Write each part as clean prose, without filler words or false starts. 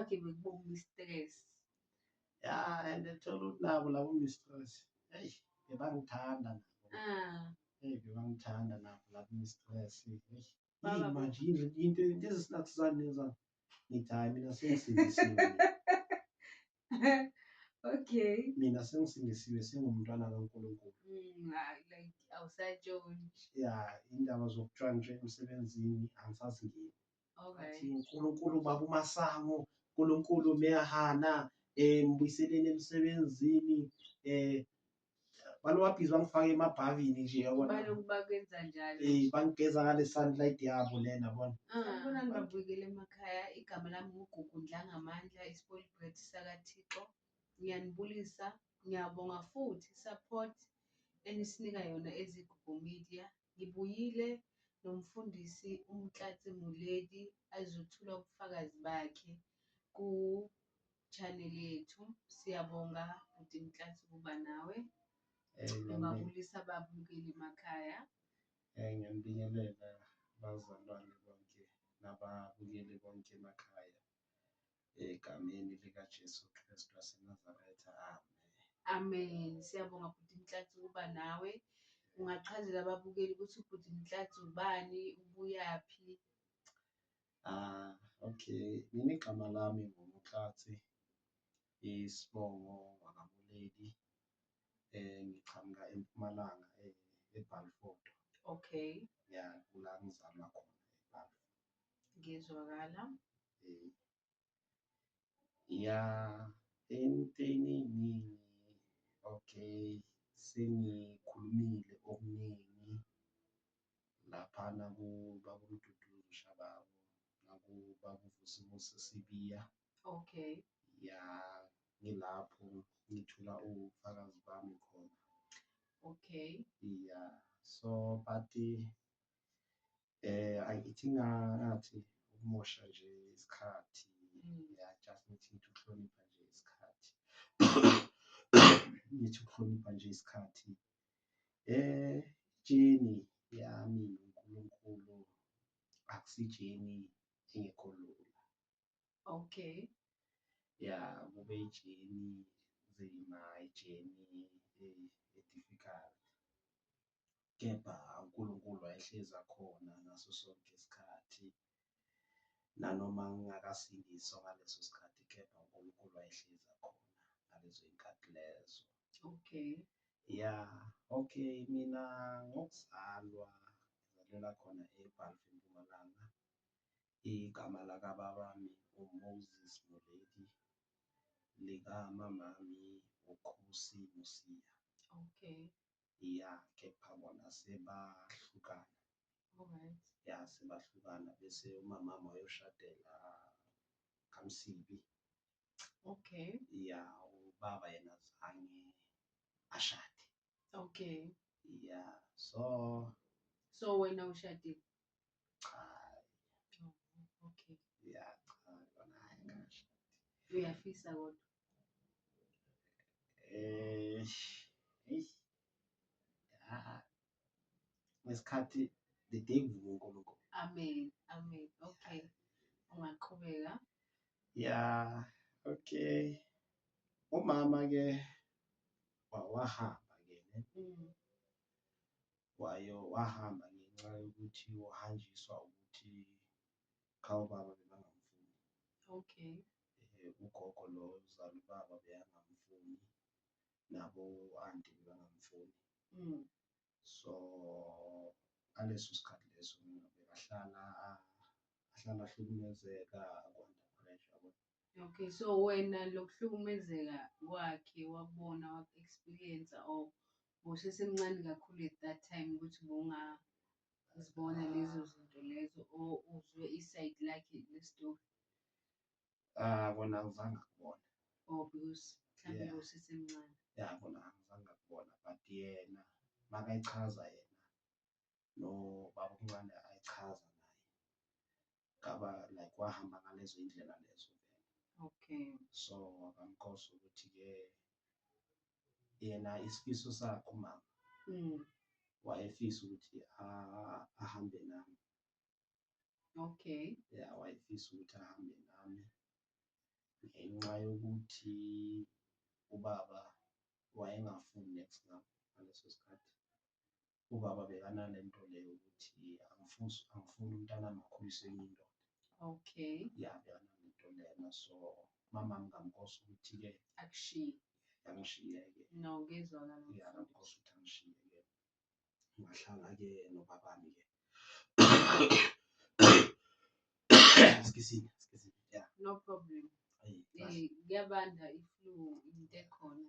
kwakhe bekubonga i-stress. Ya and thola ukuthi nabo labo mistress hey bebangithanda nabo bebangithanda nabo labo mistress hey manje into ezisinathizane lezana ngithi hayi mina sengisindisiwe Okay. mina sengisindisiwe sengumntwana kaNkulunkulu Like awusatshontsha. ya indaba zokutshontsha emsebenzini angisazingeni Okay. athi uNkulunkulu baba uMasango uNkulunkulu meyahana mbuyiseleni emsebenzini balobabhizi bangifaka emabhavini nje yabona Bakwenza njalo bangigeza ngale sunlight yabo lena bona sanibonani babukele emakhaya igama lami nguGugu Ndlangamandla iSpoilbread sakaThixo ngiyanibulisa ngiyabonga futhi support enisinika yona ezigugu media ngibuyile nomfundisi uMklatsi Muledi azothula ubufakazi bakhe ku channel yethu siyabonga futhi Mklatsi kuba nawe ungabulisa babukeli emakhaya ngiyambingelela bazalwane bonke nababukeli bonke emakhaya egameni likaJesu Kristu waseNazaretha amen. Siyabonga futhi Mklatsi kuba nawe ungachazela ababukeli ukuthi ubhuti Mklatsi ubani ubuyaphi. Okay mina igama lami nguMklatsi isibongo wakamuledi ngiqhamuka eMpumalanga eBalfour. Okay. Ya kula ngizalwa khona eBalfour. Ngizwakala. Ya entweni okay sengikhulumile okuningi laphana bakumduduzo Shababo nakubakuVusimuzi Sibiya. Okay. Ya ngilapho ngithula ubufakazi bami khona. Okay. Yeah so but angithi ngathi ukumosha nje isikhathi yeah just ngithi ukuhlonipha nje isikhathi ngithi ukuhlonipha nje isikhathi jeni yami noNkulunkulu akusijeni engekho lula. Okay. Ya kube ijeni nzima ijeni difficult kepha uNkulunkulu wayehlezi khona ngaso sonke isikhathi nanoma ngingakasindiswa ngaleso sikhathi kepha uNkulunkulu wayehlezi khona ngalezo iy'nkathi lezo. Okay. Ya okay mina ngokuzalwa ngizalela khona eBalfour eMpumalanga igama lakababami uMoses Muledi likamamami uKhosi Musiya. Okay. Ya kepha bona sebahlukana. Alright. Ya sebahlukana bese umamami wayoshadela kaMsibi. Okay. Ya ubaba yena zange ashade. Okay. Ya so wena ushadile? Cha. Okay. Ya cha yona ayingashadi. Uyafisa kodwa? Ngesikhathi the day kuvuka uNkulunkulu. Amen. Amen. Okay. Ungaqhubeka. Ya okay. Umama ke wahamba ke wahamba ngenxa yokuthi uhanjiswa ukuthi khawubaba bebangamfuni. Okay. Ugogo lo uzala ubaba beyangamfuni nabo anti bebangamfuni. So ngaleso sikhathi leso bekahlala ahlukumezeka kwanda pressure. Okay, so wena lokuhlukumezeka kwakhe wakubona wak-experience or usesemncane kakhulu at that time ukuthi bongazibona lezo zinto lezo or uzwe iside lakhe le-story? Bona angizange akubona. Oh because mhlawumbe usesemncane. Ya bona angizange akubona but yena makayichaza yena no baba omncane ayichaza naye ngaba like wahamba ngalezo indlela lezo. Okay. So akamkhosi ukuthi-ke yena isifiso sakhe umama wayefisa ukuthi ahambe nami. Okay. Ya wayefisa ukuthi ahambe nami ngenxa yokuthi ubaba wayengafuni next ngaleso sikhathi. Ubaba bekanale nto leyo ukuthi angifuni umntanami akhulise enye indoda. Okay. Ya bekanale nto lena, so mama ngamkhosa ukuthi-ke akushiye, angishiye-ke. No, ngezwakala. Ya ngamkhosa ukuthi angishiye-ke, ngahlala-ke nobabami-ke. Excuse me. Yeah. No problem. Kuyabanda i-flu into ekhona.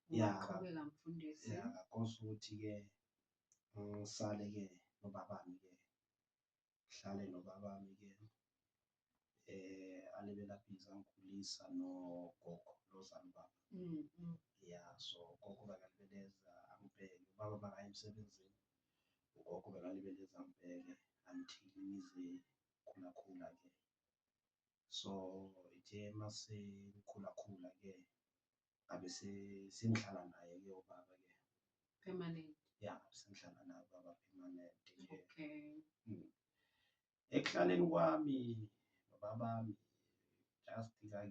Ngiyaqhubeka mfundisi. Ya ngakhosa ukuthi-ke ngisale-ke nobabami-ke, ngihlale nobabami-ke, alebela bhizi angikhulisa nogogo lozala ubaba. Ya, so gogo bekalibeleza angibheke, ubaba makaya emsebenzini, ugogo bekalibeleza angibheke until ngize khula-ke. So ithe mase ngikhula-ke ngabe sengihlala naye-ke ubaba-ke permanent. Ya, sengihlala naye ubaba permanent-ke. Okay. Ekuhlaleni kwami nobabami just a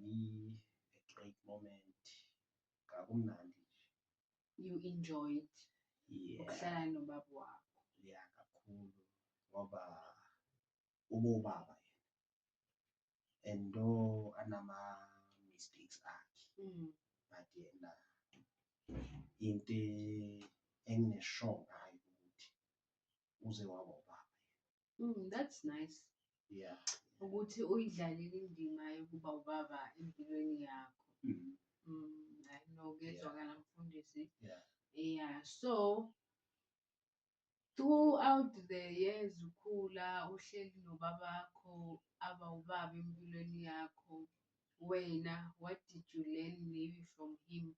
great moment, kakumnandi nje. You enjoyed ukuhlala nobaba wakho? Ya kakhulu, ngoba ubaba and though anama-mistakes akhe, but yena into enginesure ngayo ukuthi uze waba ubaba. That's nice. Yeah. Ukuthi uyidlalile indima yokuba ubaba empilweni yakho. I know, ngezwakala mfundisi. Yeah, so throughout the years ukhula uhleli nobabakho aba ubaba empilweni yakho, wena, what did you learn maybe from him?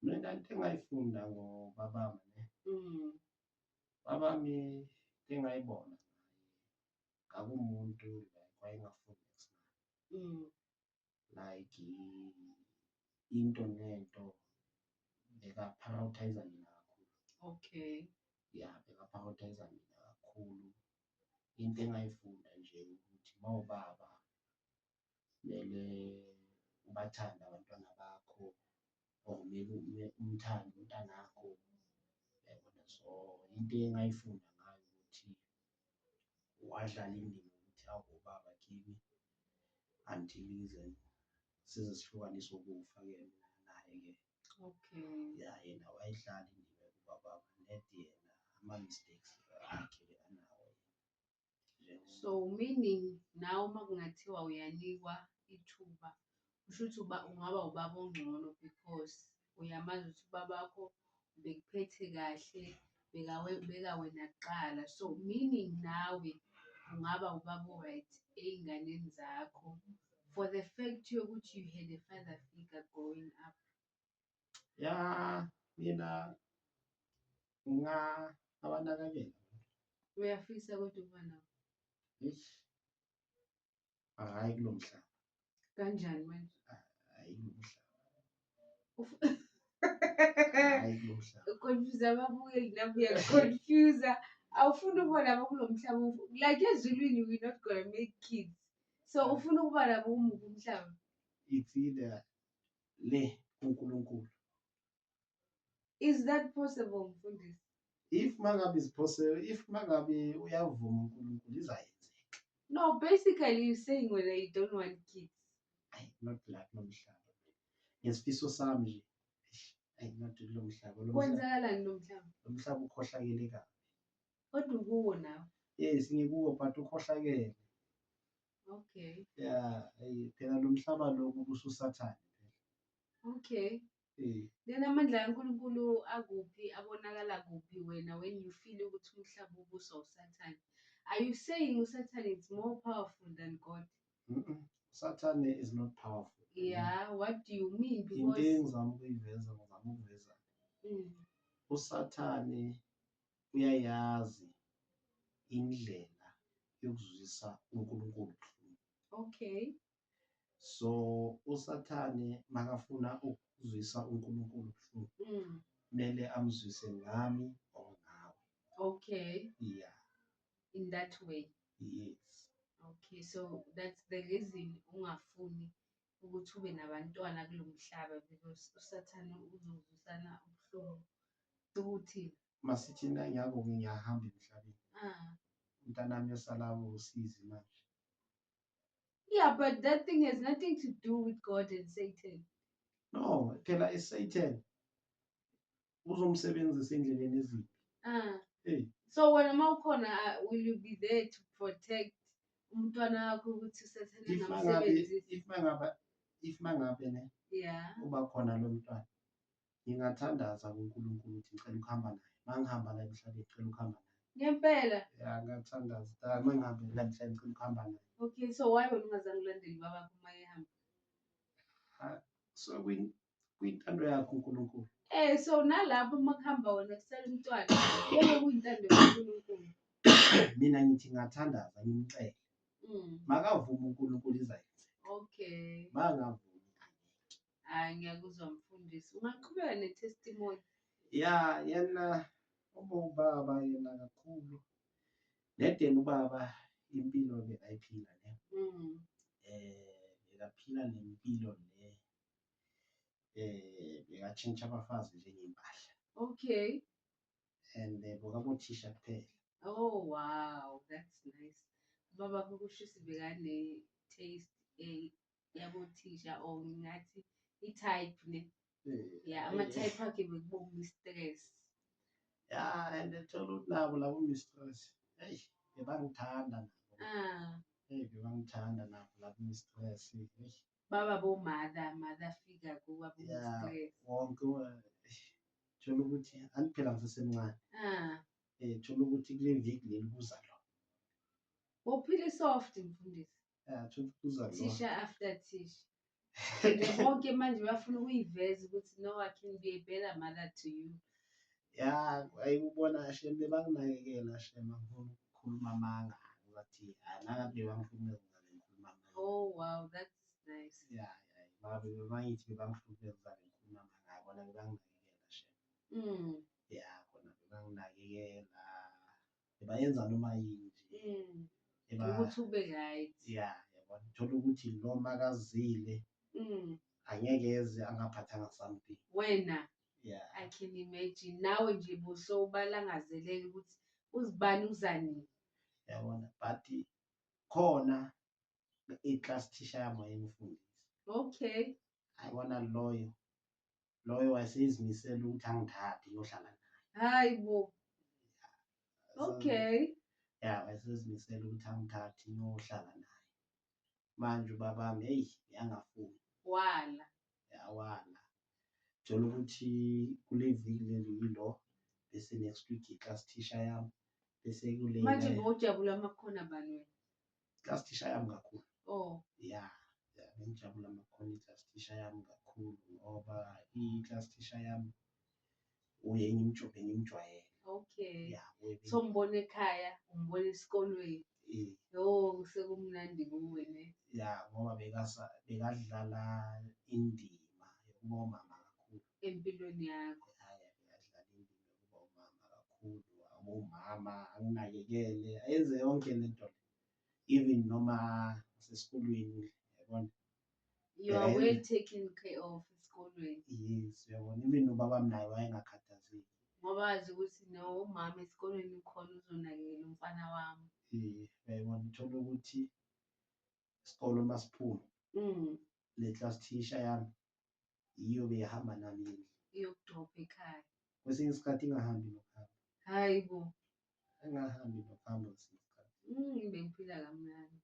Mina into engayifunda ngobabami babami engayibona akumuntu wayengafuni like into nento beka-prioritize mina kakhulu. Okay. Ya, beka-prioritize mina kakhulu. Into engayifunda nje ukuthi mawubaba kumele ubathande abantwana bakho, or kumele umthande umntanakho. Yabona, so into engayifunda ngayo ukuthi wadlala indima ukuthi awubaba kimi until size sihlukaniswe ukufa-ke mina naye-ke. Okay. Ya, yena wayidlala indima yokuba baba, net yena ama-mistakes akhe anawo. So meaning now uma kungathiwa uyanikwa ithuba, kusho ukuthi ungaba ubaba ongcono because uyamazi ukuthi ubabakho bekuphethe kahle, beka wena kuqala. So meaning nawe ungaba ubaba o-right ey'nganeni zakho for the fact yokuthi you had a father figure growing up. Ya, mina abanakekela. Uyafisa kodwa ukuba nabo? Hhayi kulo mhlaba. Kanjani manje? Hhayi kulo mhlaba. Hhayi kulo mhlaba. Ukonfuse ababukeli nami uyakonfuza. Awufuni ukuba nabo kulo mhlaba. Like ezulwini we not gonna make kids. So ufuna ukuba nabo umuphi umhlaba? It's either le kuNkulunkulu. Is that possible, mfundisi? If mangabe is possible, if mangabe uyavuma uNkulunkulu izayenzeka. No, basically you're saying whether you don't want kids. Not like lo mhlaba. Ngesifiso sami nje, not kulo mhlaba. Kwenzakalani lo mhlaba? Lo mhlaba ukhohlakele kabi. Kodwa ukuwo nawe? Yes, ngikuwo but ukhohlakele. Okay. Ya, phela lo mhlaba lo ubususathane phela. Okay. Then amandla kaNkulunkulu akuphi, abonakala kuphi wena when you feel ukuthi umhlaba ubuswa usathane? Are you saying usathane is more powerful than God? Sathane is not powerful. Yeah, what do you mean? Into engizama ukuyiveza usathane uyayazi indlela yokuzwisa uNkulunkulu buhlungu. Okay. So usathane makafuna ukuzwisa uNkulunkulu buhlungu, kumele amzwise ngami or ngawe. Okay. Yeah. In that way. Yes. Okay, so that's the reason ungafuni ukuthi ube nabantwana kulo mhlaba because usathane uzozwisana ubuhlungu ukuthi masithi ngiyako ngiyahamba emhlabeni umntanami yosala usizi manje. Yeah, but that thing has nothing to do with God and Satan. No, phela iSatan uzomsebenzisa endleleni ezimbi. Hey. So wena mawukhona will you be there to protect umntwana wakho ukuthi usathane angamsebenzisi? If mangabe ne uba khona lo mntwana ngingathandaza kuNkulunkulu ukuthi ngicela ukuhamba naye. Mangihamba la emhlabeni ngicela ukuhamba naye. Ngempela? Yeah, ngathandaza. Mangihambe la emhlabeni ngicela ukuhamba naye. Okay, so why wena ungazange ulandele babakho uma ehamba? So kuyintando yakho uNkulunkulu. So nalapho uma kuhamba wena kusala umntwana yebo kuyintando kaNkulunkulu. Mina ngithi ngathandaza ngimcele. Makavuma uNkulunkulu izayenza. Okay. Mangavumi. Hayi ngiyakuzwa mfundisi. Ungaqhubeka ne-testimony. Yeah, yena ubaba yena kakhulu. Nedeni ubaba impilo bekayiphila ne. Bekaphila nempilo le. Bekatshintsha abafazi njengempahla. Okay. And bokabothisha kuphela. Oh wow, that's nice. Baba kusho sibekane taste yabothisha or ngathi i-type ne. Yeah, ama-type akhe bekubona i-stress. Yeah, and thola ukuthi nabo labo mistress. Hey, bebangithanda nabo. Hey, bebangithanda nabo labo mistress. Hey. Baba mother figure kuba bo-stress. Wonke thola ukuthi angiphela ngisesemncane. Thola ukuthi kule viki leli kuza lo. Uphile soft mfundisi. Thola kuza lo. Teacher after teacher. Nje bonke manje bafuna ukuyiveza ukuthi no, I can be a better mother to you. Yeah, ayibona Shem bebanginakekela Shem angifuni ukukhuluma amanga ngathi anakabe bangihlukumeza ngikhuluma amanga. Oh wow, that's nice. Yeah, babe bangithi bangihlukumeza ngikhuluma amanga bona bebanginakekela Shem. Yeah, khona bebanginakekela. Bebayenza noma yini nje. Ukuthi ube right. Yeah, yabona thola ukuthi noma kazile angeke eze angaphathanga something. Wena Yeah. I can imagine nawe nje bosobalangazelele ukuthi uzibani uzani. Yabona but khona i-class teacher yami wayengifundisa. Okay. Ayibona loyo wayesezimisela ukuthi angithathe ngiyohlala naye. Hayibo. Okay. Yeah, wayesezimisela ukuthi angithathe ngiyohlala naye. Manje ubabami hey yangafuni. Wala. Yawala. Thola ukuthi kule viki leli yilo bese next week i-class teacher yami bese kule manje ngojabula amakhona bani wena? Class teacher yami kakhulu. Oh. Yeah, ngijabula amakhona i-class teacher yami kakhulu ngoba i-class teacher yami uye ngimjwayele. Okay. Yeah, so mbone ekhaya, umbone esikolweni. Oh, sekumnandi kuwe ne. Yeah, ngoba bekadlala indima yokuba umama kakhulu empilweni yakho. Bekadlala indima yokuba umama kakhulu, abomama anginakekele, ayenze yonke lento even noma sesikolweni yabona. You are well taken care of esikolweni. Yes, yabona even ubaba naye wayengakhathazeki. Ngoba wazi ukuthi no umama esikolweni ukhona uzonakekela umfana wami. Yabona uthola ukuthi isikole masiphuma. Le class teacher yami iyo behamba nami iyokudrop ekhaya. Kwesinye isikhathi ingahambi nokuhamba. Hayibo. Ingahambi nokuhamba kwesinye isikhathi. Bengiphila kamnandi.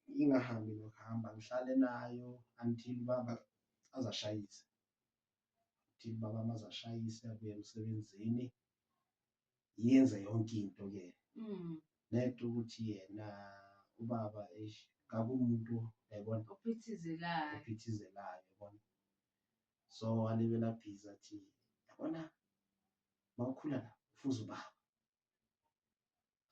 Ingahambi nokuhamba ngihlale nayo until baba azashayisa. Until baba mazashayisa abuye emsebenzini yenze yonke into ke. Nento ukuthi yena ubaba ngakumuntu yabona ophithizelayo yabona. So alibela busy athi yabona mawukhula la ufuza ubaba.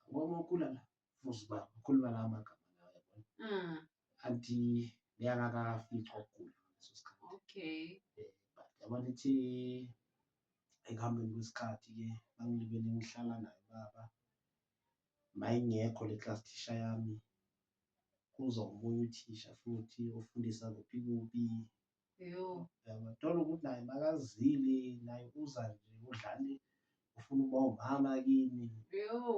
Ngoba mawukhula la ufuza ubaba ukhuluma la amagama lawa yabona. Anti ngiyakakafica ukukhula ngaleso sikhathi. Okay. But yabona ithi ekuhambeni kwesikhathi ke bangilibele ngihlala naye baba. Mayingekho le class teacher yami kuza omunye uthisha futhi ofundisa kuphi kuphi. Thola ukuthi naye makazile naye uza nje udlale ufuna uba umama kini.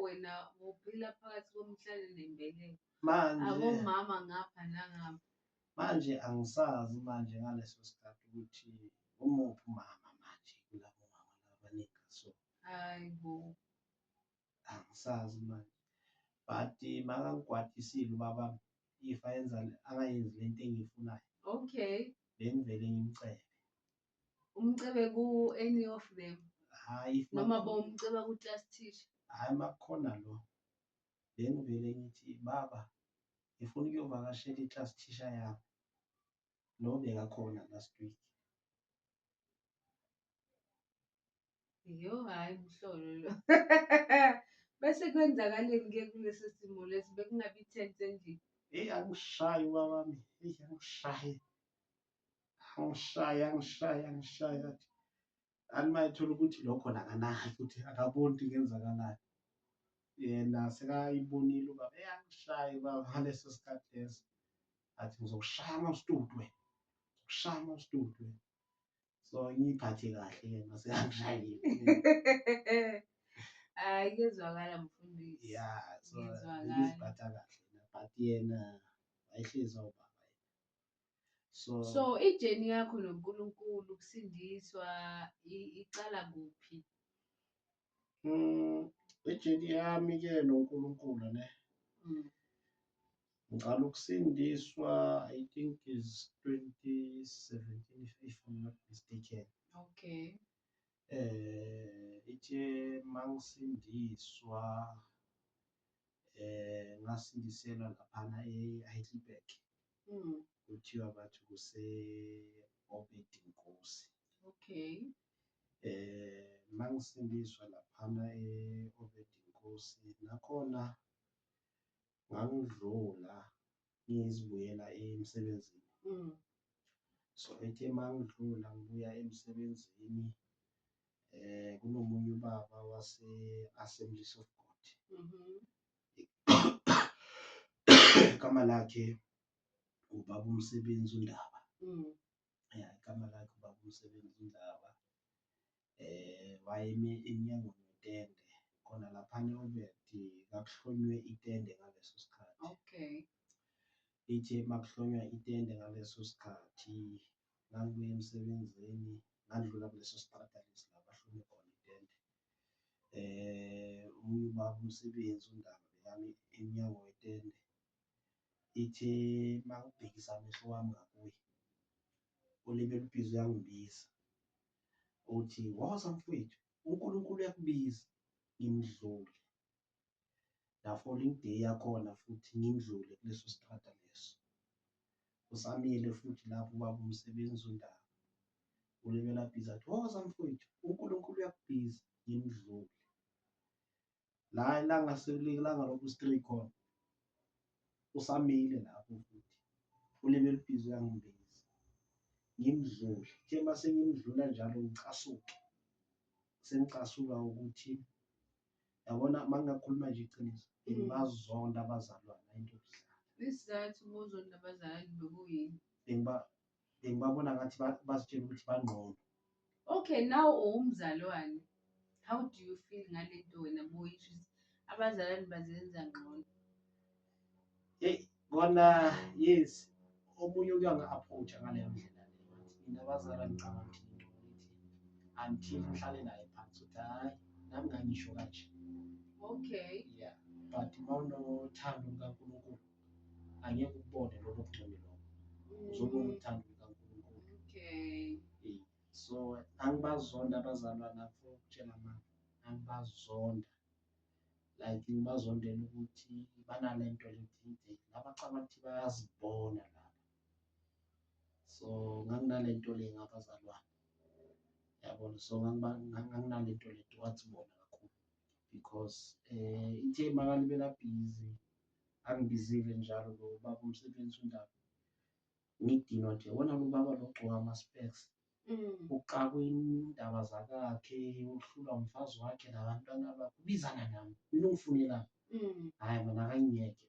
Wena uphila phakathi komhlane nembeleko. Manje abomama ngapha nangapha. Manje angisazi manje ngaleso sikhathi ukuthi umuphi umama manje kulabo mama labaningi so. Hayibo. Angisazi manje. But makangigwadisile ubaba if angayenzi lento engiyifunayo. Okay. Bengivele ngimcebe. Umcebe ku-any of them? Hayi noma bomceba ku-class teacher? Hayi makukhona lo. Bengivele ngithi baba ngifuna ukuyovakashela i-class teacher yami. Lo bekakhona last week. Hayi mhlolo lo. Bese kwenzakaleni-ke kulesi simo lesi bekungabi tense endlini? Angishaye ubaba wami. Angishaye. Animayithola ukuthi lokho nakanayo ukuthi akaboni ukuthi kenzakalayo. Yena sekayibonile ubaba. Angishaye ubaba ngaleso sikhathi leso. Athi ngizokushaya ama-stud wena. Ngizokushaya ama-stud wena. So ngiyiphathe kahle-ke mase angishayile. Hhayi kuyezwakala mfundisi. So ngiziphatha kahle but yena wayehlezi awubaba. So ijeni yakho noNkulunkulu ukusindiswa iqala kuphi? Ijeni yami-ke noNkulunkulu ne. Ngiqala ukusindiswa I think is 2017 if I'm not mistaken. Okay. Ithe mangisindiswa ngasindiselwa laphana eHeidelberg. Kuthiwa bathi kuse-Obed Inkosi. Okay. Mangisindiswa laphana e-Obed Inkosi nakhona ngangidlula ngizibuyela emsebenzini. So ethe mangidlula ngibuya emsebenzini kunomunye ubaba wase-Assemblies of God. Igama lakhe ubaba umsebenzi uNdaba. Igama lakhe ubaba umsebenzi uNdaba. Wayeme eMnyangweni wetende khona laphana e-Obed kakuhlonywe itende ngaleso sikhathi. Okay. Ithe makuhlonywa itende ngaleso sikhathi ngangibuya emsebenzini ngandlula kuleso sitrata lesi la bahlonye khona itende. Omunye ubaba umsebenzi uNdaba bekami emnyango wetende. Ithe makubhekisa amehlo wami ngakuye uLebe Lubhiza uyangibiza uthi woza mfowethu uNkulunkulu uyakubiza ngimdlule. La following day yakhona futhi ngimdlule kuleso sitrata leso. Usamile futhi lapho ubaba umsebenzi uNdaba. uLebe Lubhiza athi woza mfowethu uNkulunkulu uyakubiza ngimdlule. La ilanga sekulilanga lokustrike khona. Usamile lapho futhi uLebe Lubhiza uyangibiza ngimdlule. Kuthe mase ngimdlula njalo ngicasuke. Sengicasuka ukuthi yabona mangingakhuluma nje iqiniso ngibazonda abazalwane into yokudlala. Isizathu ubuzonda abazalwane bekuyini? Bengibabona ngathi bazitshela ukuthi bangqono. Okay, now uwumzalwane. How do you feel ngale nto wena boyisho abazalwane bazenza ngcono? Kona yes, omunye uyangi-approach-a ngaleyo ndlela leyo. Mina abazalwane ngicabanga ukuthi until ngihlale naye phansi ukuthi hhayi nami ngangisho kanje. Okay. Yeah, but mawunothando lukaNkulunkulu angeke ukubone lokho okugcwele lokho. Uzobona uthando lukaNkulunkulu. Okay. So angibazonda abazalwane afo ukutshela mama angibazonda. Like ngibazondela ukuthi banalento lethi abacabanga ukuthi bayazibona laba. So nganginalento le ngabazalwane. Yabona so nganginalento le wathibona kakhulu because ithe makalibela busy angibizile njalo lo baba umsebenzi uNdaba. Ngidinwa nje wona lo baba lo ogcoka ama-specs. Uqakwe indaba zakakhe uhlulwa umfazi wakhe nabantwana bakhe ubizana nami mina ungifunelani. Hhayi mina akangiyeke.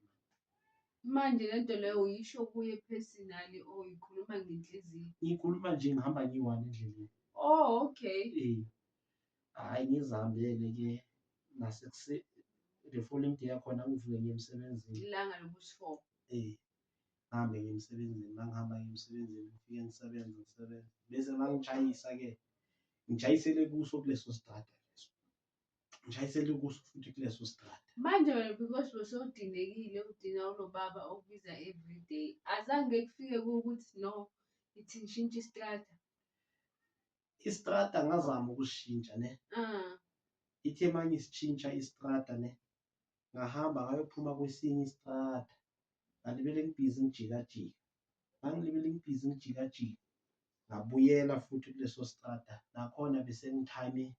Manje lento leyo uyisho kuye personally or uyikhuluma ngenhliziyo? Ngiyikhuluma nje ngihamba ngiyi-one endleleni. Oh, okay. Hhayi ngizihambele-ke the following day yakhona ngivuke ngiye emsebenzini. Ilanga lokuthi-4. Ngihambe ngiye emsebenzini, mangihamba ngiye emsebenzini ngifike ngisebenze. Bese mangitshayisa-ke ngitshayisele kuso kuleso strata leso. Ngitshayisele kuso futhi kuleso strata. Manje wena because usudinekile udina unobaba okubiza everyday, azange kufike kuwukuthi no, ithi ngishintshe istrata? Istrata ngazama ukusishintsha ne. Ithe mangisitshintsha istrata ne, ngahamba ngayophuma kwesinye istrata, ngalibele ngibhizi ngijikajika. Mangilibele ngibhizi ngijikajika, ngabuyela futhi kuleso strata, nakhona bese ngithayime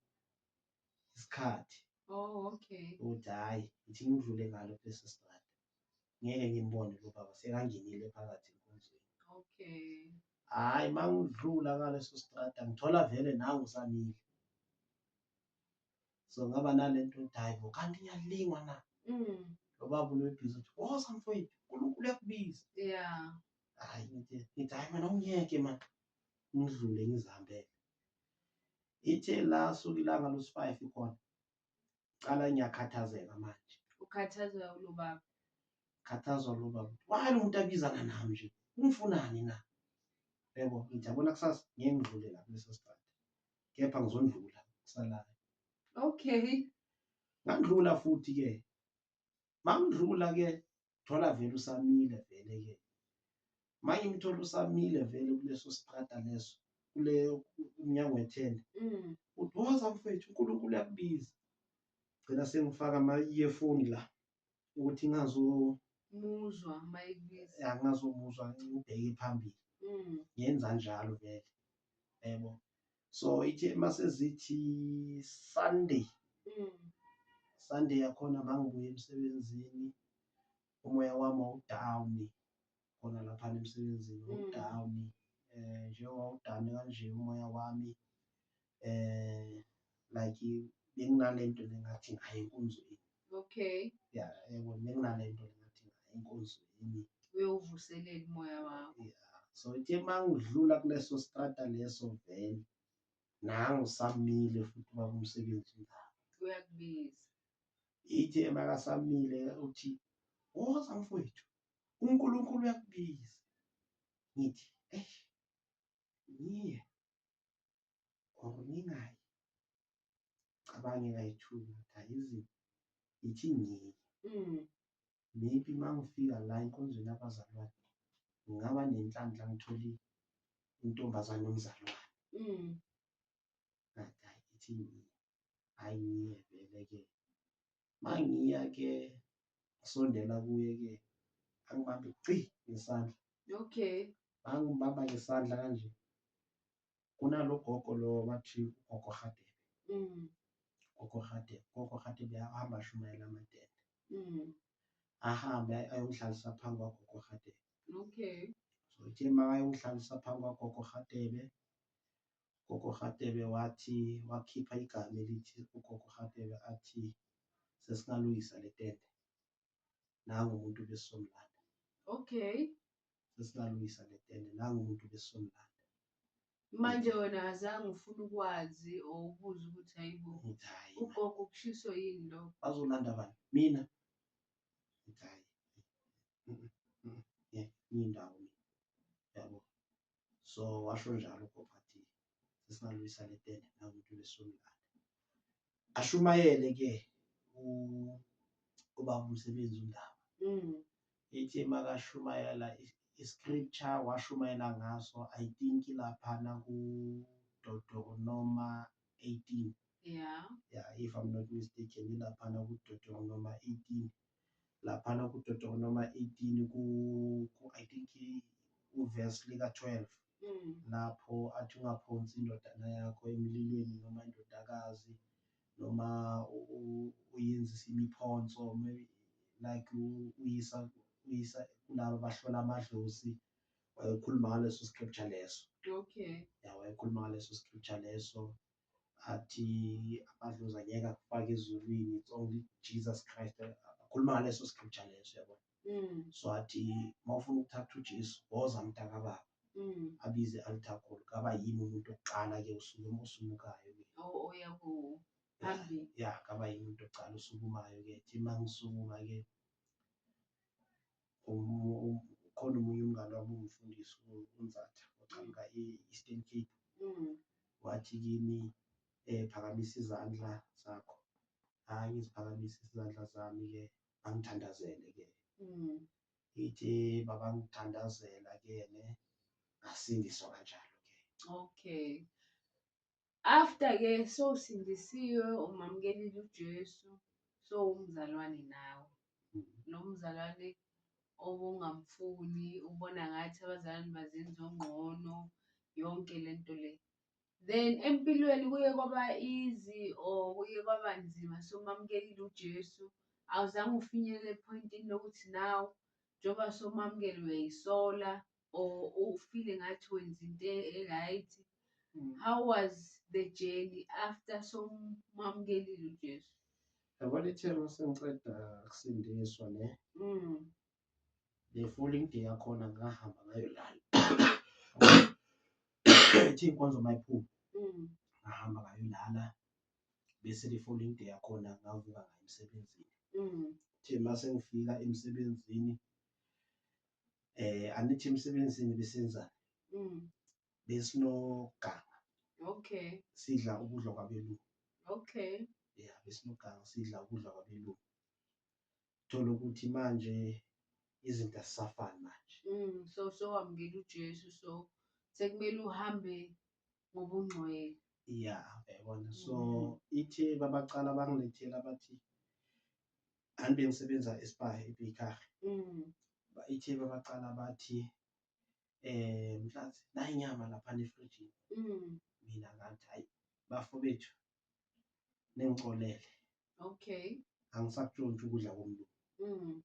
isikhathi. Oh, okay. Ukuthi hhayi, ithi ngidlule ngalo kuleso strata, ngeke ngimbone lo baba sekangenile phakathi enkonzweni. Okay. Hhayi, mangidlula ngaleso strata ngithola vele nangu usamile. So ngaba nalento yokuthi hhayi bo, kanti ngiyalingwa na? Lo baba ubebhizi uthi, woza mfowethu, uNkulunkulu uyakubiza. Hhayi ngithi hhayi mina ungiyeke mani, ngidlule ngizihambele. Ithe la suka ilanga lwesi-5 khona, cala ngiyakhathazeka manje. Ukhathazwa ulo baba? Khathazwa lo baba, why lo muntu abizana nami nje, ungifunani na? Yebo, ngithi yabona kusasa ngeke ngidlule la kuleso strata, kepha ngizondlula kusalayo. Okay. Ngandlula futhi-ke, mangidlula-ke thola vele usamile vele-ke. Mangimthola usamile vele kuleso strata leso, umnyango wethende, uthi woza mfowethu, uNkulunkulu uyakubiza. Gcina sengifaka ama-earphone la ukuthi muzwa mayekubiza. ngingazomuzwa ngibheke phambili. Ngenza njalo vele, yebo. So ithe masezithi Sunday yakhona mangibuya emsebenzini, umoya wami wawudawuni khona laphana emsebenzini, wawudawuni. Njengoba wawudawuni kanje umoya wami, like benginalento engathi ngaya enkonzweni. Okay. Ya, yebo, benginalento engathi ngaya enkonzweni. Uyovuselela umoya wakho. So ithe mangidlula kuleso strata leso vele, nangu usamile futhi ubaba umsebenzi ungaka. Uyakubiza. Ithe makasamile uthi, woza mfowethu, uNkulunkulu uyakubiza. Ngithi ngiye or ngingayi, cabange kayi-two, hayizi, ithi ngiye. Maybe mangifika la enkonzweni yabazalwane, ngingaba nenhlanhla ngithole intombazane yomzalwane. Ngathi hhayi, ithi ngiye, hhayi ngiye vele-ke. Mangiya-ke ngisondela kuye-ke, angibambe gci ngesandla. Okay. Mangibamba ngesandla kanje, kunalo gogo lo bathi ugogo Radebe. Gogo Radebe, ugogo Radebe ahamba ashumayela amatende. Ahambe ayongihlalisa phambi kwagogo Radebe. Okay. So ithe makayongihlalisa phambi kwagogo Radebe, ugogo Radebe wakhipha igama elithi, ugogo Radebe athi sesingalungisa le tende, nangu umuntu besizomlanda. Okay. Sesingalungisa le tende, nangu umuntu besizomlanda. Manje wena azange ufuna ukwazi or ubuze ukuthi hayibo, ugogo kushiso yini lo? Bazolanda bani? Mina? Ngithi hhayi, ngiyindawo mina, yabo. So washo njalo ugogo athi sesingalungisa le tende, nangu umuntu besizomlanda. Ashumayele-ke ubaba umsebenzi uNdaba. Ithe makashumayela i-scripture washumayela ngaso, I think laphana ku-Deuteronomy 18. Yeah, if I'm not mistaken, ilaphana ku-Deuteronomy 18. Laphana ku-Deuteronomy 18 I think uverse lika-12. Lapho athi ungaphonsi indodana yakho emlilweni noma indodakazi, noma uyenzisa imiphonso, like uyisa kulaba abahlola amadlozi. Wayekhuluma ngaleso scripture leso. Okay. Ya, wayekhuluma ngaleso scripture leso, athi amadlozi angeke akufake ezulwini, it's only Jesus Christ. Akhuluma ngaleso scripture leso, yabo. So athi mawufuna ukuthatha uJesu woza mntaka baba, abize i-altar call, kaba yimi umuntu oqala-ke osumukayo-ke. Oya phambili. Ya, kaba yimi umuntu oqala osukumayo-ke. Thi mangisukuma-ke khona omunye umngane wami ungifundisa uNzatha oqhamuka e-Eastern Cape. Wathi kimi phakamisa izandla zakho. Hayi ngiziphakamise izandla zami-ke bangithandazele-ke. Ithi babangithandazela-ke ngasindiswa kanjalo-ke. Okay. After-ke sowusindisiwe umamkelile uJesu, umzalwane nawe. Nomzalwane obungamfuni, ubona ngathi abazalwane bazenza ongqono, yonke lento le. Then empilweni kuye kwaba easy or kuye kwaba nzima sowumamukelile uJesu. Awuzange ufinyelele ephoyintini lokuthi now njengoba sowumamukele uyayisola or ufile ngathi wenza into e-right. How was the journey after sowumamukelile uJesu? Yabona ithe masengiceda kusindiswa le following day yakhona ngahamba ngayolala. Ithi iy'nkonzo mayiphuma ngahamba ngayolala, bese le following day yakhona ngavuka ngaya emsebenzini. Ithe mase ngifika emsebenzini anithi emsebenzini besenzani? Besinoganga. Okay. Sidla ukudla kwabelungu. Okay. Ya, besinoganga sidla ukudla kwabelungu. Thola ukuthi manje izinto azisafani manje. So wamukela uJesu, so sekumele uhambe ngobungcwele. Ya, uyabona. So ithe babacala bangilethela bathi angibe ngisebenza eSpar eBakery. Ithe babacala bathi Mhlatsi nayi inyama lapha efrijini. Mina ngathi hayi bafowethu ningicolele. Okay. Angisakutshontsha ukudla komlungu.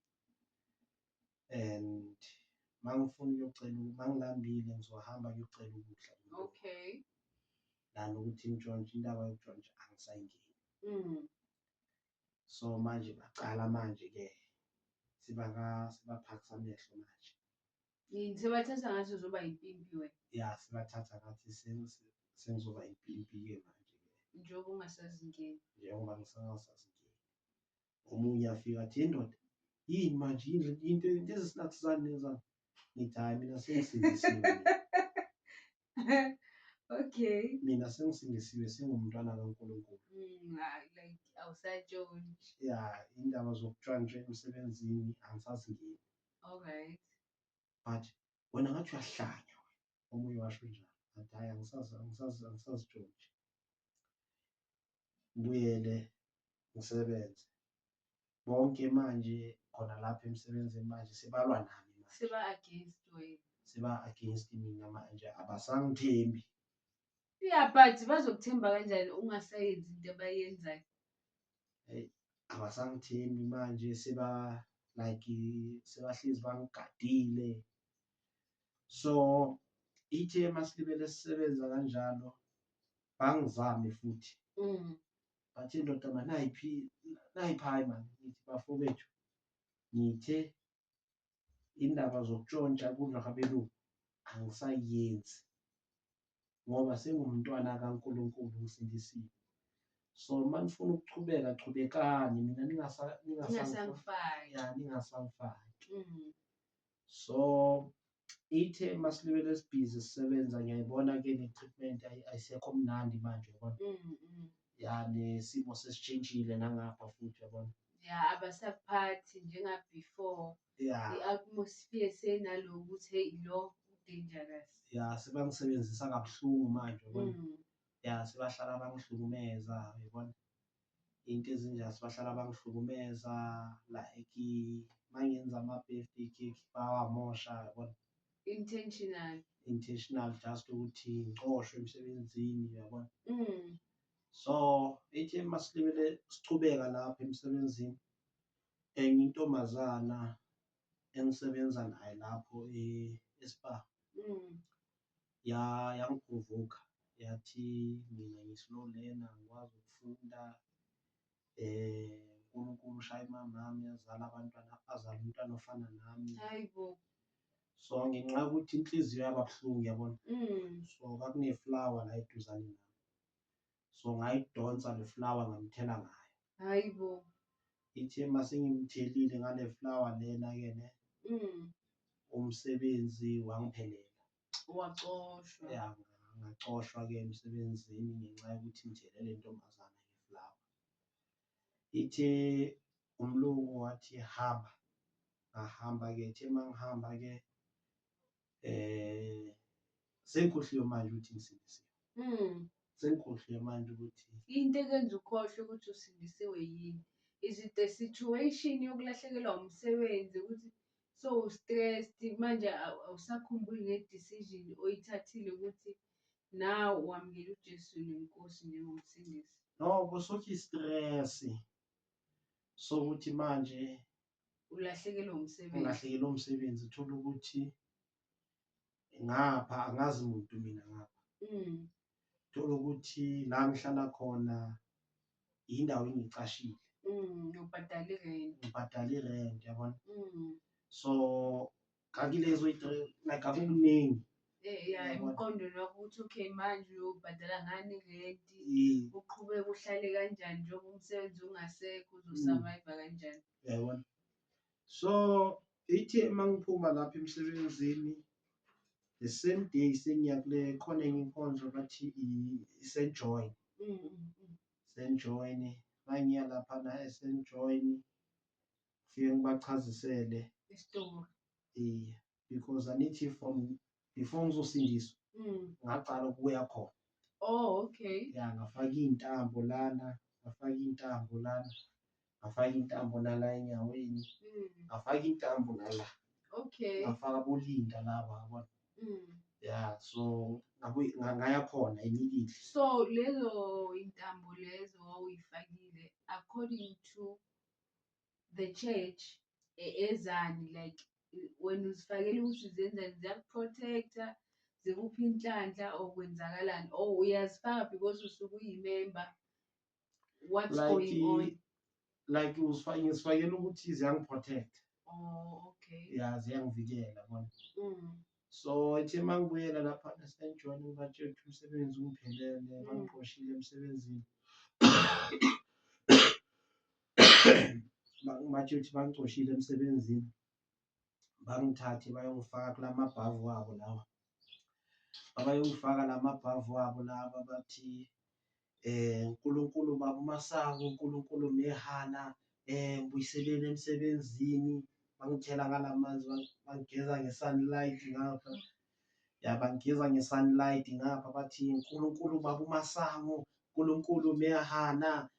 And mangilambile ngizohamba ngiyocela ukudla. Okay. Nanokuthi ngitshontshe indaba yokutshontsha angisayingeni. So manje bacala manje-ke sibaphakisa amehlo manje. Yini sebathatha ngathi uzoba impimpi wena? Ya, sibathatha ngathi sengizoba impimpi-ke manje-ke. Njengoba ungasazingeni. Njengoba ngisangasazingeni. Omunye afika athi indoda yini manje into ezisinakusani lezana. Ngithi hayi mina sengisindisiwe. Okay. Mina sengisindisiwe sengumntwana kaNkulunkulu. Like awusatshontshi. Ya, indaba zokutshontsha emsebenzini angisazingeni. Alright. But wena ngathi uyahlanya. Omunye washo njalo. Athi hayi angisazitshontshi. Ngibuyele ngisebenze. Bonke manje khona lapha emsebenzini manje sebalwa nami manje. Seba against wena. Seba against mina manje abasangithembi. Yeah, but bazokuthemba kanjani ungasayenzi into abayenzayo? Abasangithembi manje sebahlezi bangigadile. So ithe masilibele sisebenza kanjalo bangizame futhi. Bathi indoda manje nayiphi hayi mani ngithi bafowethu ngithe indaba zokutshontsha kudla kwabelungu angisayenzi ngoba sengumntwana kaNkulunkulu ngisindisiwe. So manifuna ukuchubeka chubekani mina ningasangifaki. So ithe masilibele sibhizi sisebenza ngiyayibona-ke ne-treatment ayisekho mnandi manje yabona. Ya, nesimo sesitshintshile nangapha futhi yabona. Ya, abasaphathi njenga before. Ya. I-atmosphere senaloku ukuthi hey lo dangerous. Ya, sebangisebenzisa kabuhlungu manje yabona. Ya, sebahlala bangihlukumeza yabona. Into ezinjalo sebahlala bangihlukumeza like mangenza ama-birthday cake bawamosha yabona. Intentional just ukuthi ngicoshwe emsebenzini yabona. So ithe masilibele sichubeka lapha emsebenzini intombazana engisebenza naye lapho eSpar yangiprovoke yathi mina ngi-slow learner angikwazi ukufunda uNkulunkulu ushaya imamami azala umntwana ofana nami. Hayibo. So ngenxa yokuthi inhliziyo yaba buhlungu yabona. So kwakuneflower la eduzane nami. So ngayidonsa le flower ngamthela ngayo. Hayibo. Ithe mase ngimthelile ngale flower lena-ke ne umsebenzi wangiphelela. Waxoshwa. Ya, ngaxoshwa-ke emsebenzini ngenxa yokuthi ngithelele intombazana ngeflower. Ithe umlungu wathi hamba, ngahamba-ke. Ithe mangihamba-ke sengikhohliwe manje ukuthi ngisindisiwe. Sengikhohliwe manje ukuthi into ekwenza ukhohlwe ukuthi usindisiwe yini? Is it the situation yokulahlekelwa umsebenzi ukuthi so stressed manje awusakhumbuli ne-decision oyithathile ukuthi now wamukela uJesu nenkosi njengomsindisi? no, kusuke i-stress sokuthi manje ulahlekelwe umsebenzi. Ngilahlekelwe umsebenzi, uthola ukuthi ngapha angazi muntu mina ngapha. Uthola ukuthi la ngihlala khona indawo engicashile. Ubhadala irent. Ngibhadala irent yabona. So kakilezo like akukuningi. Emqondweni wakho ukuthi okay manje uyobhadala ngani irent, uqhubeka uhlale kanjani njengoba umsebenzi ungasekho, uzosurvive kanjani? Yabona. So ithe mangiphuma lapha emsebenzini the same day sengiya kule khona enye inkonzo bathi i-St. Joy. St. Joy mangiya lapha na e-St. Joy fike ngibachazisele istory. Because anithi from before ngizosindiswa ngaqala ukuya khona. Oh, okay. Ya, ngafaka iy'ntambo lana, ngafaka intambo nala enyaweni, ngafaka intambo nala. Okay. Ngafaka bolinda laba yabona. Ya, so ngaya khona immediately. So lezo intambo lezo wawuyifakile according to the church ezani, like when uzifakele ukuthi zenzani, ziyakuprotecta, zikuphi inhlanhla or kwenzakalani, or uyazifaka because usuke uyimember? What's going on? Like ngizifakela ukuthi ziyangiprotect. Oh, okay. Ya, ziyangivikela yabona. So ithe mangibuyela lapha e-St. John ngibatshela ukuthi umsebenzi ungiphelele, bangixoshile emsebenzini. Batshela ukuthi bangixoshile emsebenzini, bangithathe bayongifaka kula mabhavu wabo lawa. Abayongifaka la mabhavu wabo laba bathi uNkulunkulu baba uMasango, uNkulunkulu Mehana, mbuyiseleni emsebenzini. Bangithela ngalamanzi, bangigeza nge-sunlight ngapha. Ya, bangigeza nge-sunlight ngapha bathi uNkulunkulu baba uMasango, uNkulunkulu Mehana,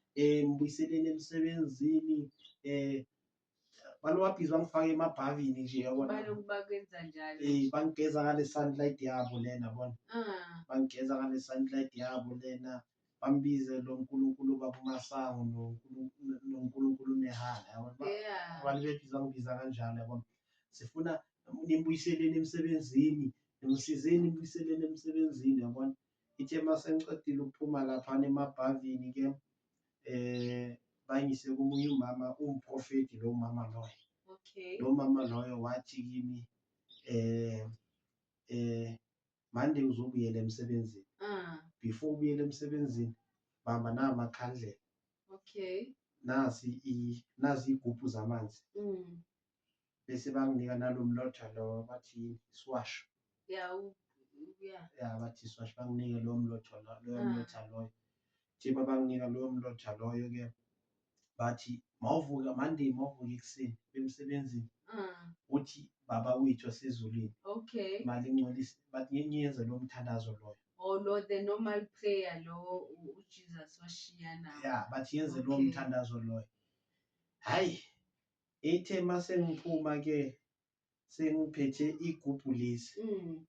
mbuyiseleni emsebenzini. Balokhu bangifaka emabhavini nje yabona. Balokhu bakwenza njalo. Bangigeza ngale sunlight yabo lena yabona. Bangigeza ngale sunlight yabo lena. Bambize lo uNkulunkulu baba uMasango noNkulunkulu Mehana yabona. Abantu bethu bangibiza kanjalo yabona. Sifuna nimbuyiseleni emsebenzini, nimsizeni nimbuyiseleni emsebenzini yabona. Ithe mase ngicedile ukuphuma lapha emabhavini ke bangise komunye umama umprofeti lo mama loyo. Okay. Lo mama loyo wathi kimi Monday uzobuyela emsebenzini. Before ubuyela emsebenzini bamba namakhandlela. Okay. Nazi igubhu zamanzi. Bese banginika nalomlotha lo bathi iswash. Yeah. Ya, bathi iswash, banginike lo mlotha loyo. Thiba banginika lo mlotha loyo ke bathi mawuvuka Monday mawuvuka ekuseni emsebenzini uthi baba wethu wasezulwini. Okay. Mali ingcolisi bathi ngiyenze lo mthandazo loyo. Oh no, the normal prayer lo uJesus washiya nawo. Ya, bathi yenze lo mthandazo loyo. Hayi, ithe mase ngiphuma ke sengiphethe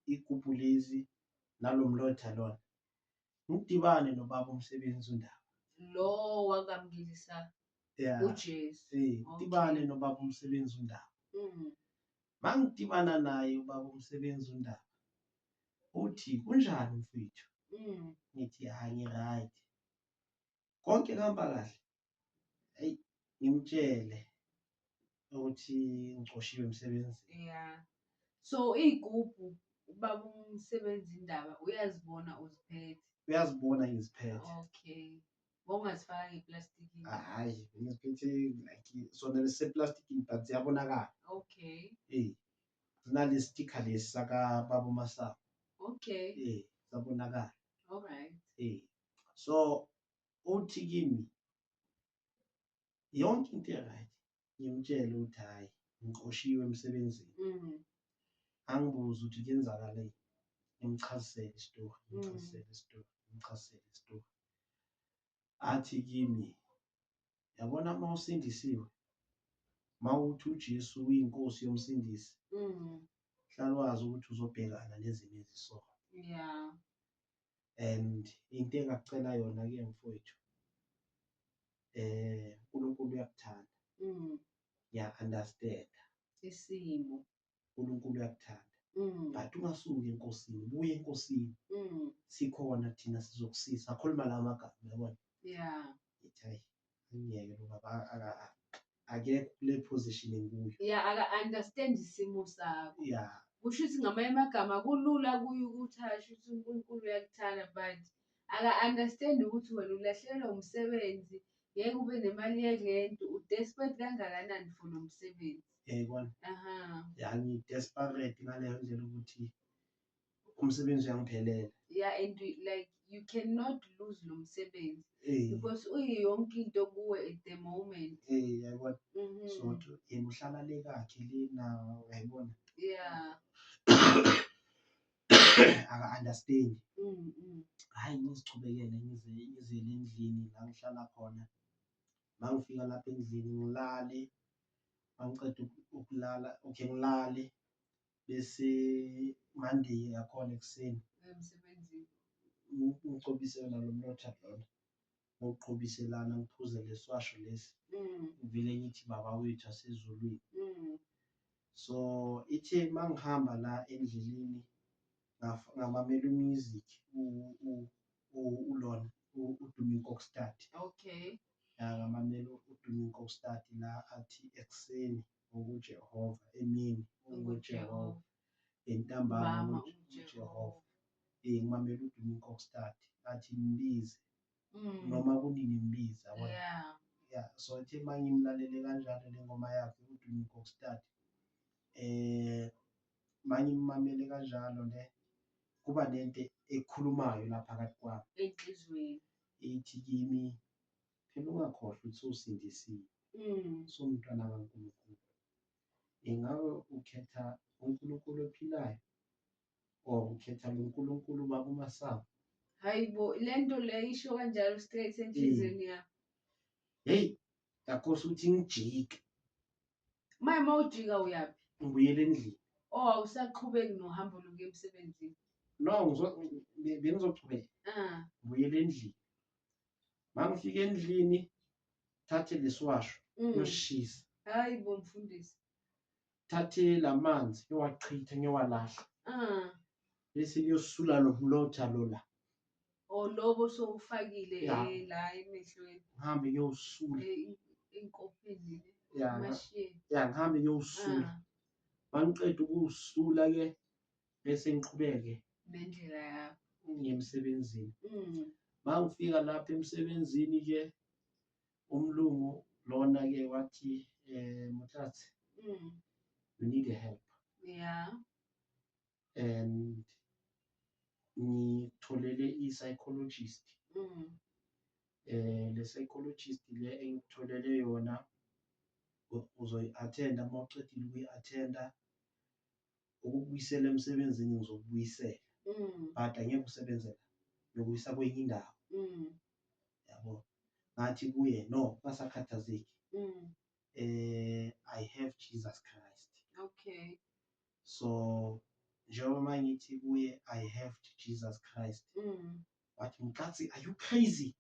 igubhu lezi nalomlotha lona. Ngidibane nobaba umsebenzi uNdaba. Lo wakamgilisa uJesu. Ngidibane nobaba umsebenzi uNdaba. Mangidibana naye ubaba umsebenzi uNdaba. Uthi kunjani mfowethu? Ngithi hayi right. Konke kuhamba kahle. Hey, ngimtshele ukuthi ngicoshiwe emsebenzini. Yeah. So iy'gubhu ubaba umsebenzi indaba uyazibona uziphethe. Uyazibona ngiziphethe. Okay. Bowungazifaka ngeplastikini. Hhayi, ngiziphethe like sona liseplastikini but ziyabonakala. Okay. Zinalesi sticker lesi sakababa uMasango. Okay. Zabonakala. Alright. So uthi kimi yonke into right, ngimtshele ukuthi hhayi ngiqoshiwe emsebenzini. Angibuze ukuthi kuyenzakaleni, ngimchazisele isitori. Athi kimi, yabona uma usindisiwe, uma uthi uJesu uyinkosi yomsindisi, hlala wazi ukuthi uzobhekana nezimo ezisoka. Yeah. And into engakucela yona-ke mfowethu, uNkulunkulu uyakuthanda. Ngiya-understand-a isimo. uNkulunkulu uyakuthanda. But ungasuki enkosini, buye enkosini. Sikhona thina sizokusiza. Akhuluma la magama, uyabona? Yeah. Ngithi hayi, angiyeke lo baba akekho kule position engikuyo. Yeah, aka-understand isimo sakho. Yeah. Kusho ukuthi ngamanye amagama kulula kuye ukuthi asho ukuthi uNkulunkulu uyakuthanda but aka-understand ukuthi wena ulahlekelwa umsebenzi, ngeke ube nemali yerenti, u-desperate kangakanani for lo msebenzi. Yayibona? Ya ngi-desperate ngaleyo ndlela ukuthi umsebenzi uyangiphelela. Yeah, and like you cannot lose lo msebenzi because uyiyonke into kuwe at the moment. Yayibona? So yena uhlala le kakhe lena, uyayibona? Yeah. Aka-understand. Hhayi ngizichubekele ngizele endlini la ngihlala khona. Uma ngifika lapha endlini ngilale, uma ngiceda ukulala, ngilale bese Monday yakhona ekuseni ngicobise nalo mnotha lona, ngokuqobiselana ngiphuze leswasho lesi, ngivele ngithi baba wethu asezulwini. So ithe uma ngihamba la endleleni ngamamela umusic ulona uDumi Kokstad. Okay. Ngamamela uDumi Kokstad la athi ekuseni nguJehova, emini unguJehova, entambama uJehova. Ngimamela uDumi Kokstad athi mbize noma kunini mbize, yabona? Yeah. So ithe uma ngimlalele kanjalo le ngoma yakhe uDumi Kokstad, uma ngimamele kanjalo le kuba nento ekhulumayo la phakathi kwami enhlizweni, ithi kimi, phela ungakhohlwa ukuthi usindisiwe, sumntwana kaNkulunkulu. Ingabe ukhetha uNkulunkulu ophilayo or ukhetha lo nkulunkulu baba uMasango? Hayi bo, le nto le isho kanjalo straight enhlizweni yakho. Heyi, yakhosa ukuthi ngijike. Uma ujika uyaphi? Ngibuyele endlini. Oh, awusaqhubeki nohambo lokuya emsebenzini? No, bengizochubeka. Ngibuyele endlini. Uma ngifika endlini, thathe leswasho ngiyosishisa. Hayi bo mfundisi. Thathe lamanzi ngiyowachitha ngiyowalahla. Bese ngiyosula lo mlotha lo la. Lobo sowufakile la emehlweni. Ngihambe ngiyosula. Inkopeni le. Ngihambe ngiyosula. Mangiqeda ukuwusula-ke bese ngiqhubeke nendlela yakho ngiye emsebenzini. Mangifika lapha emsebenzini-ke umlungu lona-ke wathi Muthatsi, you need a help. Yeah. And ngitholele i-psychologist. Le psychologist le engitholele yona uzoyi-attenda, uma uqedile ukuyi-attenda ukubuyisela emsebenzini ngizokubuyisela. But angeke usebenze la, ngiyokuyisa kwenye indawo. Yabo. Ngathi kuye no, ungasakhathazeki. I have Jesus Christ. Okay. So njengoba mangithi kuye I have Jesus Christ. Wathi Mkatsi, are you crazy?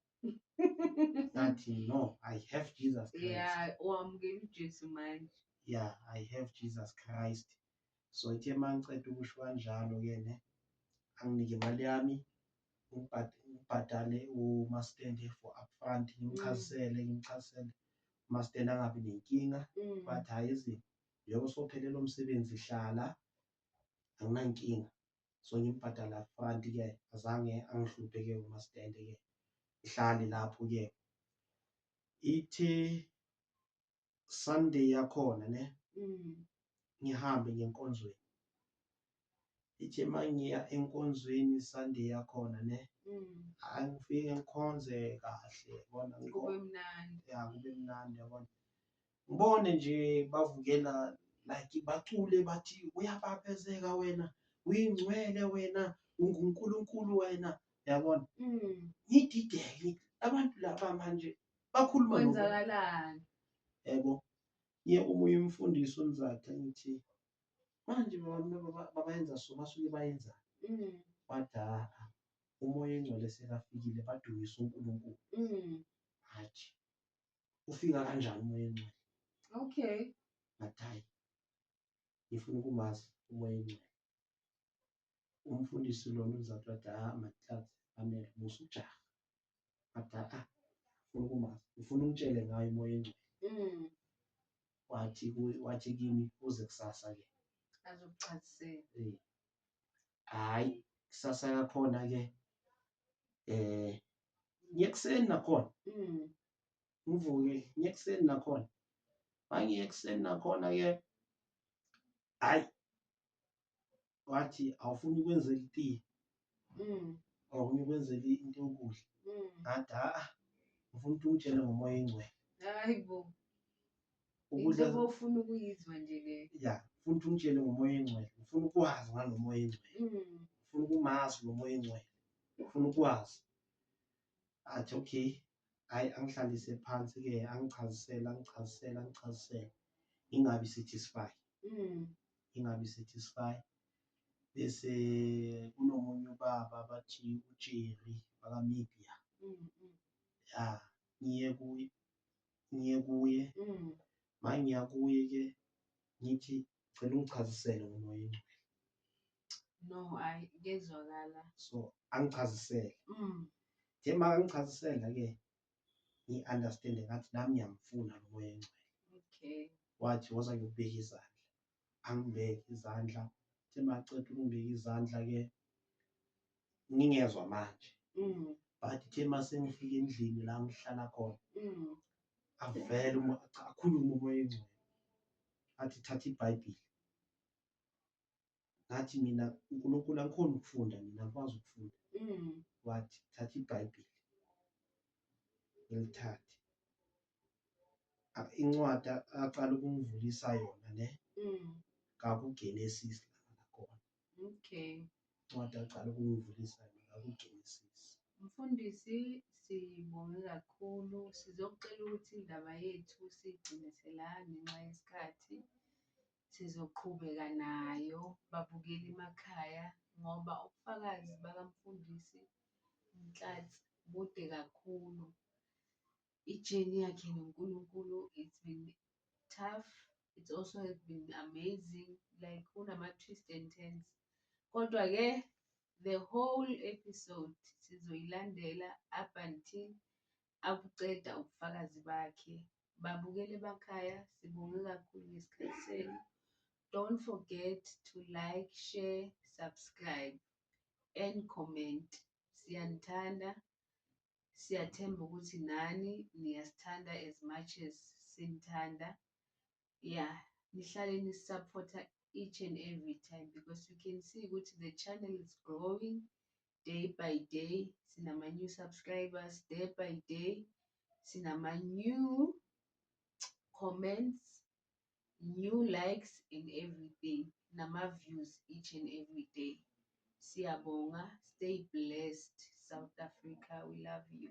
Ngathi no, I have Jesus Christ. Yeah, wamukela uJesu manje. Yeah, I have Jesus Christ. So ithe mangiceda ukusho kanjalo-ke ne, anginike imali yami, ngibhadale uMastende for upfront, ngimchazisele. uMaStandi angabi nenkinga, bathi hhayi izinto njengoba sophelele umsebenzi hlala anginankinga, so ngimbhadala upfront-ke azange angihluphe-ke uMaStandi-ke ihlale lapho-ke. Ithe Sunday yakhona ne ngihambe ngenkonzweni, ithe mangiya enkonzweni Sunday yakhona ne angifike ngikhonze kahle yabona, kube mnandi. ya kube mnandi yabona, ngibone nje bavukela like bacule bathi uyabaphezeka wena, uyingcwele wena, unguNkulunkulu wena, yabona. Ngidideke abantu laba manje bakhuluma kwenzakalani, yebo. Ye omunye umfundisi uNzatha ngithi manje babayenza so basuke bayenza wathi umoya engcwele sekafikile badumise uNkulunkulu. Hathi ufika kanjani umoya engcwele? Okay, ngathi hayi ngifuna ukumazi umoya engcwele. Umfundisi lona uNzatha wathi Mahlatsi amele musujaha, wathi ngifuna ukumazi, ngifuna ungitshele ngayo umoya engcwele. Wathi kimi uze kusasa-ke azokuchazisela. Hhayi kusasa yakhona-ke ngiyekuseni nakhona ngivuke ngiyekuseni nakhona, mangiye ekuseni nakhona-ke hhayi wathi awufuni ukwenzela itiye, awufuni ukwenzela into yokudla, ngathi ngifuna ukuthi ungitshele ngomoya engcwele. Hayi bo, into obufuna ukuyizwa nje le. Ya, ngifuna ukuthi ungitshele ngomoya engcwele, ngifuna ukwazi ngalo moya engcwele, ngifuna ukumazi lo moya engcwele, ngifuna ukwazi. Athi okay, hhayi angihlalise phansi-ke angichazisele ngingabi satisfy. Bese kunomunye ubaba bathi uJerry wakamibia, ya ngiye kuye mangiya kuye-ke ngithi cela ungichazisele ngomoya engcwele. No, hhayi kezwakala. So angichazisele, the makangichazisela-ke ngi-understand-e ngathi nami ngiyamfuna lo moya engcwele. Okay, Wathi woza ngiyokubeka izandla, angibeke izandla, the maceda ukungibeka izandla-ke ngingezwa manje, but the masengifika endlini la ngihlala khona avele akhulume umoya engcwele, athi thatha iBhayibhili. Ngathi mina uNkulunkulu angikhoni ukufunda, mina angikwazi ukufunda. Wathi thatha iBhayibhili ngilithathe, incwadi aqala ukungivulisa yona ne ngakuGenesis la khona. Okay, Incwadi aqala ukungivulisa yona ngakuGenesis. Mfundisi, sibonge kakhulu. Sizokucela ukuthi indaba yethu siyigcinise la ngenxa yesikhathi. Sizoqhubeka nayo babukeli emakhaya ngoba ubufakazi bakamfundisi Mahlatsi bude kakhulu. Ijeni yakhe noNkulunkulu, it's been tough, it's also has been amazing, like unama-twist and turns. Kodwa-ke the whole episode sizoyilandela up until akuceda ubufakazi bakhe. Babukele emakhaya, sibonge kakhulu ngesikhathi senu. Don't forget to like, share, subscribe and comment. Siyanithanda, siyathemba ukuthi nani niyasithanda as much as sinithanda. Yeah, nihlale nisupporta each and every time because we can see ukuthi the channel is growing day by day. Sinama-new subscribers day by day. Sinama-new comments, new likes and everything. Nama-views each and every day. Siyabonga. Stay blessed, South Africa. We love you.